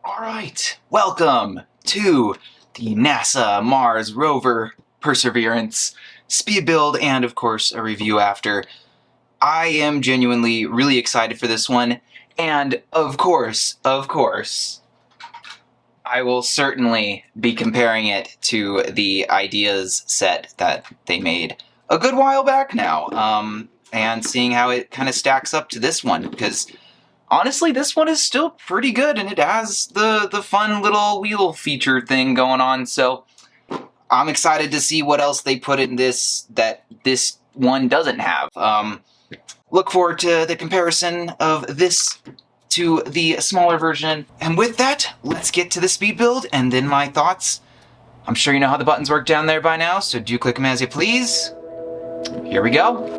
Alright, welcome to the NASA Mars Rover Perseverance speed build and of course a review after. I am genuinely really excited for this one, and of course, I will certainly be comparing it to the ideas set that they made a good while back now, and seeing how it kind of stacks up to this one, because honestly, this one is still pretty good, and it has the fun little wheel feature thing going on, so I'm excited to see what else they put in this that this one doesn't have. Look forward to the comparison of this to the smaller version. And with that, let's get to the speed build and then my thoughts. I'm sure you know how the buttons work down there by now, so do click them as you please. Here we go.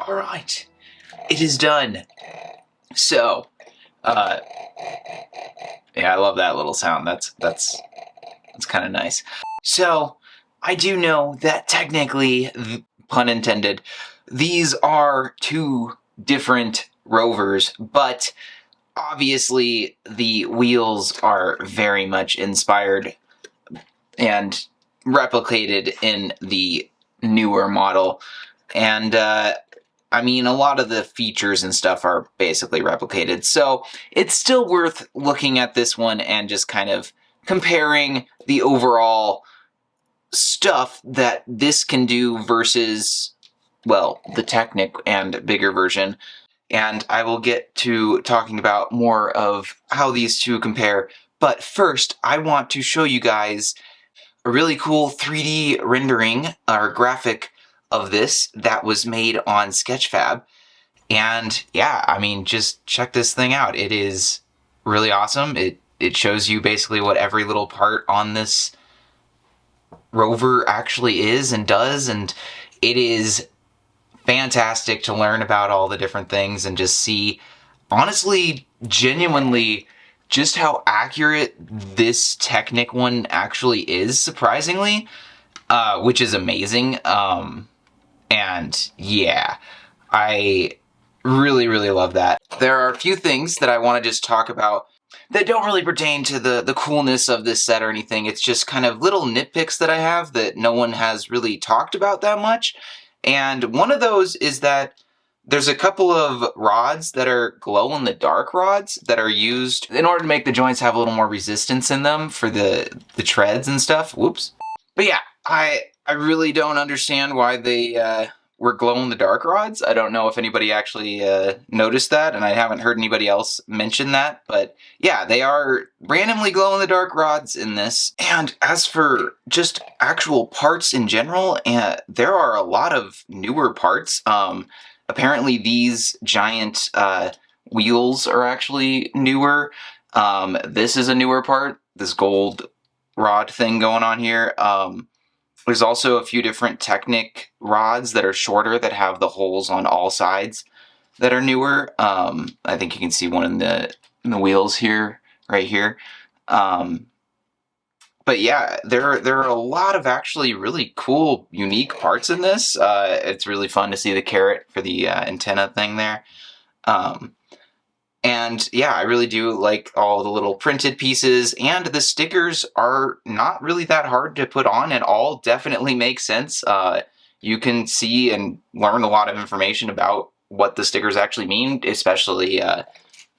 Alright, it is done. So, yeah, I love that little sound. That's kind of nice. So, I do know that technically, pun intended, these are two different rovers, but obviously the wheels are very much inspired and replicated in the newer model. And, I mean, a lot of the features and stuff are basically replicated, so it's still worth looking at this one and just kind of comparing the overall stuff that this can do versus, well, the Technic and bigger version. And I will get to talking about more of how these two compare, but first I want to show you guys a really cool 3D rendering or graphic of this that was made on Sketchfab. And yeah, I mean, just check this thing out. It is really awesome. It shows you basically what every little part on this rover actually is and does, and it is fantastic to learn about all the different things and just see, honestly, genuinely, just how accurate this Technic one actually is, surprisingly, which is amazing. And yeah, I really, really love that. There are a few things that I want to just talk about that don't really pertain to the coolness of this set or anything. It's just kind of little nitpicks that I have that no one has really talked about that much. And one of those is that there's a couple of rods that are glow-in-the-dark rods that are used in order to make the joints have a little more resistance in them for the treads and stuff. Whoops. But yeah, I really don't understand why they were glow-in-the-dark rods. I don't know if anybody actually noticed that, and I haven't heard anybody else mention that. But yeah, they are randomly glow-in-the-dark rods in this. And as for just actual parts in general, there are a lot of newer parts. Apparently these giant wheels are actually newer. This is a newer part, this gold rod thing going on here. There's also a few different Technic rods that are shorter that have the holes on all sides that are newer. I think you can see one in the wheels here, right here. But yeah, there are a lot of actually really cool, unique parts in this. It's really fun to see the carrot for the antenna thing there. And yeah, I really do like all the little printed pieces, and the stickers are not really that hard to put on and all definitely make sense. You can see and learn a lot of information about what the stickers actually mean, especially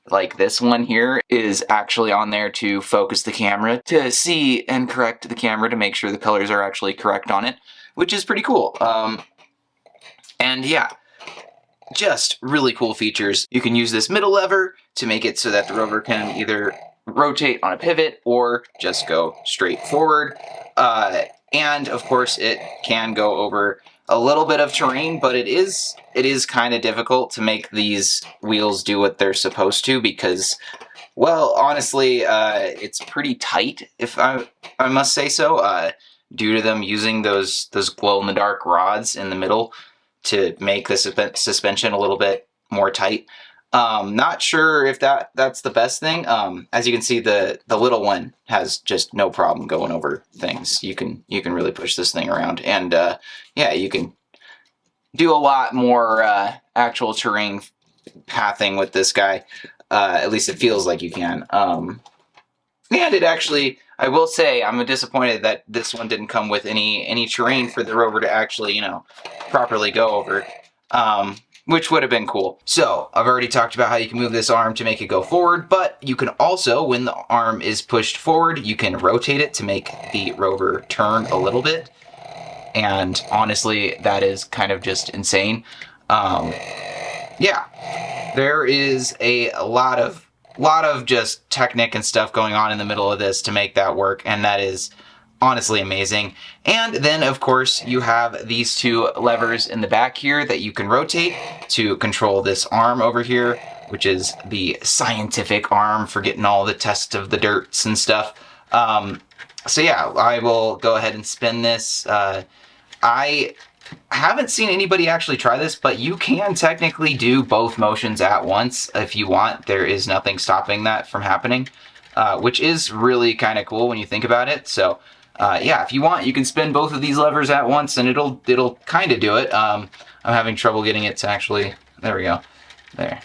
like this one here is actually on there to focus the camera to see and correct the camera to make sure the colors are actually correct on it, which is pretty cool. And yeah, just really cool features. You can use this middle lever to make it so that the rover can either rotate on a pivot or just go straight forward. And of course it can go over a little bit of terrain, but it is kind of difficult to make these wheels do what they're supposed to because, well, honestly, it's pretty tight, if I must say so, due to them using those glow-in-the-dark rods in the middle to make the suspension a little bit more tight. Not sure if that's the best thing. As you can see, the little one has just no problem going over things. You can really push this thing around, and yeah, you can do a lot more actual terrain pathing with this guy. At least it feels like you can. And it actually, I will say, I'm disappointed that this one didn't come with any terrain for the rover to actually, you know, properly go over. Which would have been cool. So, I've already talked about how you can move this arm to make it go forward, but you can also, when the arm is pushed forward, you can rotate it to make the rover turn a little bit. And honestly, that is kind of just insane. Yeah, there is a lot of just Technic and stuff going on in the middle of this to make that work, and that is honestly amazing. And then of course you have these two levers in the back here that you can rotate to control this arm over here, which is the scientific arm for getting all the tests of the dirts and stuff. So yeah, I will go ahead and spin this. I haven't seen anybody actually try this, but you can technically do both motions at once if you want. There is nothing stopping that from happening, which is really kind of cool when you think about it. So yeah, if you want, you can spin both of these levers at once and it'll kind of do it. I'm having trouble getting it to actually, there we go, there.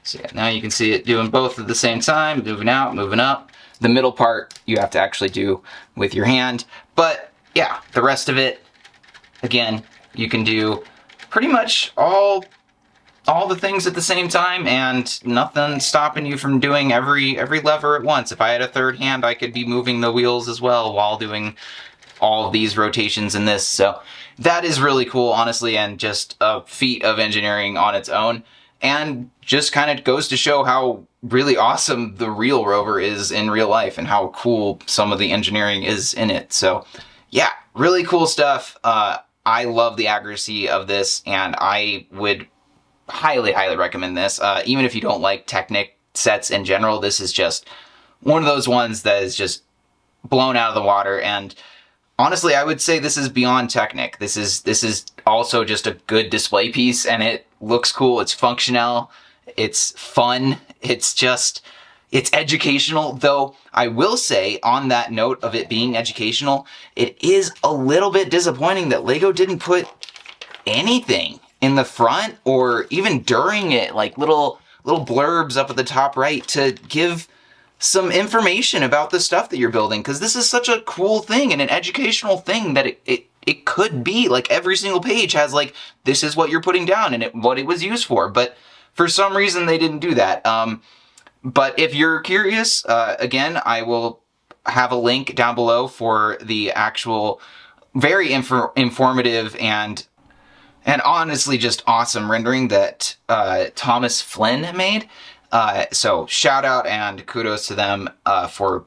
So yeah, now you can see it doing both at the same time, moving out, moving up. The middle part you have to actually do with your hand, but yeah, the rest of it, again, you can do pretty much all the things at the same time, and nothing stopping you from doing every lever at once. If I had a third hand, I could be moving the wheels as well while doing all of these rotations in this. So that is really cool, honestly, and just a feat of engineering on its own, and just kind of goes to show how really awesome the real rover is in real life and how cool some of the engineering is in it. So yeah, really cool stuff. I love the accuracy of this, and I would highly recommend this. Even if you don't like Technic sets in general, this is just one of those ones that is just blown out of the water. And honestly, I would say this is beyond Technic. This is also just a good display piece, and it looks cool. It's functional. It's fun. It's educational. Though I will say, on that note of it being educational, it is a little bit disappointing that Lego didn't put anything in the front or even during it, like little blurbs up at the top right to give some information about the stuff that you're building, because this is such a cool thing and an educational thing that it could be like every single page has like, this is what you're putting down and what it was used for. But for some reason they didn't do that. But if you're curious, again, I will have a link down below for the actual very informative and honestly just awesome rendering that Thomas Flynn made. So shout out and kudos to them for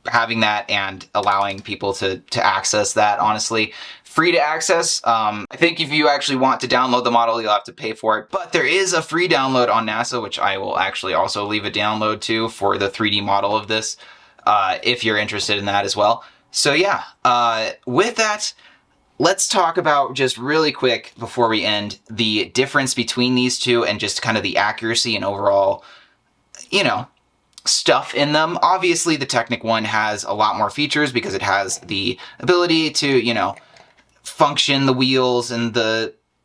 having that and allowing people to access that. Honestly, free to access. I think if you actually want to download the model, you'll have to pay for it. But there is a free download on NASA, which I will actually also leave a download to for the 3D model of this, if you're interested in that as well. So yeah, with that, let's talk about just really quick before we end the difference between these two and just kind of the accuracy and overall, you know, stuff in them. Obviously, the Technic one has a lot more features because it has the ability to, you know, function the wheels and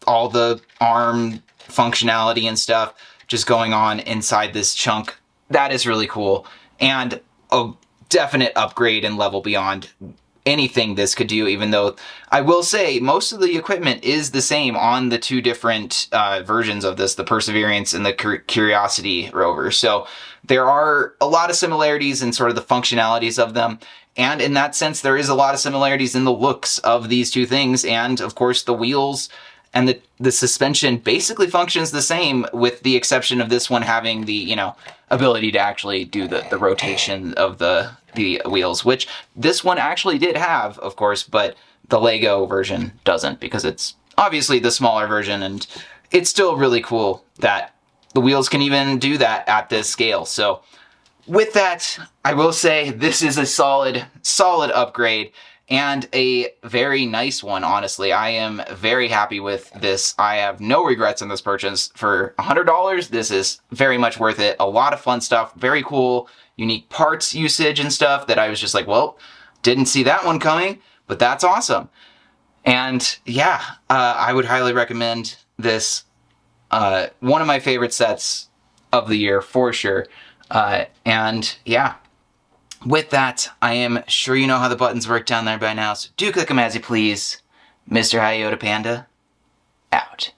all the arm functionality and stuff just going on inside this chunk. That is really cool and a definite upgrade and level beyond anything this could do, even though I will say most of the equipment is the same on the two different versions of this, the Perseverance and the Curiosity rover. So there are a lot of similarities in sort of the functionalities of them. And in that sense, there is a lot of similarities in the looks of these two things. And of course, the wheels and the suspension basically functions the same, with the exception of this one having the, you know, ability to actually do the rotation of the wheels, which this one actually did have, of course, but the Lego version doesn't, because it's obviously the smaller version, and it's still really cool that the wheels can even do that at this scale. So with that, I will say this is a solid upgrade and a very nice one, honestly. I am very happy with this. I have no regrets in this purchase. For $100, this is very much worth it. A lot of fun stuff, very cool, unique parts usage and stuff that I was just like, well, didn't see that one coming, but that's awesome. And yeah, I would highly recommend this. One of my favorite sets of the year, for sure. And yeah. With that, I am sure you know how the buttons work down there by now, so do click them as you please. Mr. HiYodaPanda, out.